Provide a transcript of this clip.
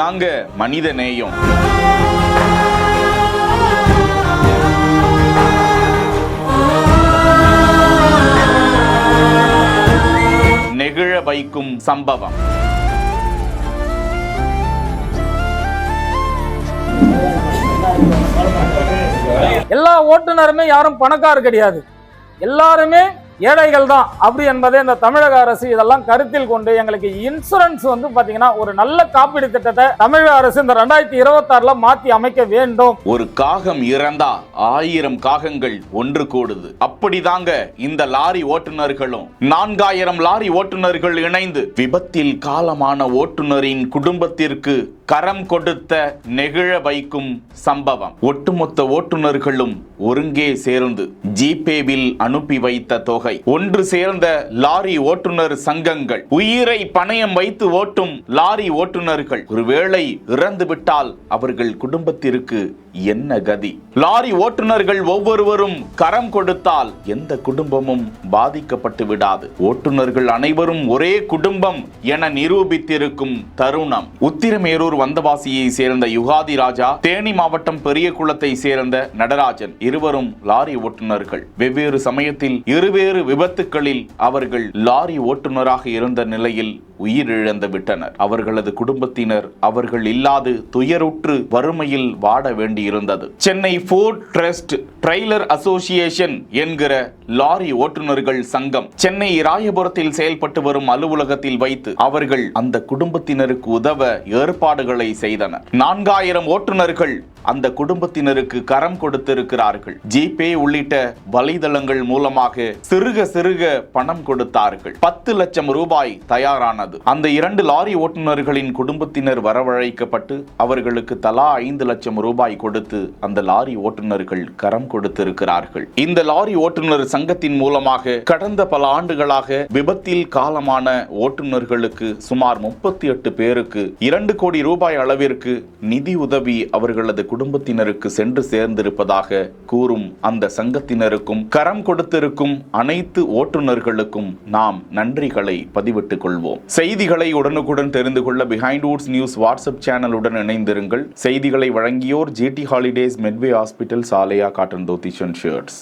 இதுதாங்க மனித நேயம். நெகிழ வைக்கும் சம்பவம். எல்லா ஓட்டுநருமே யாரும் பணக்காரர் கிடையாது, எல்லாருமே ஏழைகள் தான் அப்படி என்பதை இந்த தமிழக அரசு இதெல்லாம் கருத்தில் கொண்டு எங்களுக்கு இன்சூரன்ஸ் பாத்தீங்கன்னா ஒரு நல்ல காப்பீடு திட்டத்தை தமிழக அரசு இந்த 2026 மாத்தி அமைக்க வேண்டும். ஒரு காகம் இறந்தா 1000 காகங்கள் ஒன்று கூடுது. அப்படிதாங்க இந்த லாரி ஓட்டுநர்களும் 4000 லாரி ஓட்டுநர்கள் இணைந்து விபத்தில் காலமான ஓட்டுநரின் குடும்பத்திற்கு கரம் கொடுத்த நெகிழ வைக்கும் சம்பவம். ஒட்டுமொத்த ஓட்டுநர்களும் ஒருங்கே சேர்ந்து ஜிபேவில் அனுப்பி வைத்த தொகை, ஒன்று சேர்ந்த லாரி ஓட்டுநர் சங்கங்கள், உயிரை பணயம் வைத்து ஓட்டும் லாரி ஓட்டுநர்கள் ஒருவேளை இறந்து விட்டால் அவர்கள் குடும்பத்திற்கு என்ன கதி? லாரி ஓட்டுநர்கள் ஒவ்வொருவரும் கரம் கொடுத்தால் எந்த குடும்பமும் பாதிக்கப்பட்டு விடாது. ஓட்டுநர்கள் அனைவரும் ஒரே குடும்பம் என நிரூபித்திருக்கும் தருணம். உத்திரமேரூர் வந்தவாசியை சேர்ந்த யுகாதி ராஜா, தேனி மாவட்டம் பெரியகுளத்தை சேர்ந்த நடராஜன் இருவரும் லாரி ஓட்டுநர்கள். வெவ்வேறு சமயத்தில் இருவேறு விபத்துகளில் அவர்கள் லாரி ஓட்டுநராக இருந்த நிலையில் உயிரிழந்து விட்டனர். அவர்களது குடும்பத்தினர் அவர்கள் இல்லாது துயருற்று வறுமையில் வாட வேண்டியிருந்தது. Chennai port trust trailer association என்கிற லாரி ஓட்டுநர்கள் சங்கம் சென்னை ராயபுரத்தில் செயல்பட்டு வரும் அலுவலகத்தில் வைத்து அவர்கள் அந்த குடும்பத்தினருக்கு உதவ ஏற்பாடுகளை செய்தனர். 4000 ஓட்டுநர்கள் அந்த குடும்பத்தினருக்கு கரம் கொடுத்திருக்கிறார்கள். ஜிபே உள்ளிட்ட வலைதளங்கள் மூலமாக சிறுக பணம் கொடுத்தார்கள். 10 லட்சம் ரூபாய் தயாரானது. அந்த 2 லாரி ஓட்டுநர்களின் குடும்பத்தினர் வரவழைக்கப்பட்டு அவர்களுக்கு தலா 5 லட்சம் ரூபாய் கொடுத்து அந்த லாரி ஓட்டுநர்கள் கரம் கொடுத்திருக்கிறார்கள். இந்த லாரி ஓட்டுநர் சங்கத்தின் மூலமாக கடந்த பல ஆண்டுகளாக விபத்தில் காலமான ஓட்டுநர்களுக்கு சுமார் 38 பேருக்கு 2 கோடி ரூபாய் அளவிற்கு நிதி உதவி அவர்களது குடும்பத்தினருக்கு சென்று சேர்ந்திருப்பதாக கூறும் அந்த சங்கத்தினருக்கும் கரம் கொடுத்திருக்கும் அனைத்து ஓட்டுநர்களுக்கும் நாம் நன்றிகளை பதிவிட்டுக் கொள்வோம். செய்திகளை உடனுக்குடன் தெரிந்து கொள்ள பிஹைண்ட் வுட்ஸ் நியூஸ் வாட்ஸ்அப் சேனலுடன் இணைந்திருங்கள். செய்திகளை வழங்கியோர் ஜிடி ஹாலிடேஸ், மெட்வே ஹாஸ்பிட்டல், சாலையா காட்டன் தோத்தி ஷர்ட்ஸ்.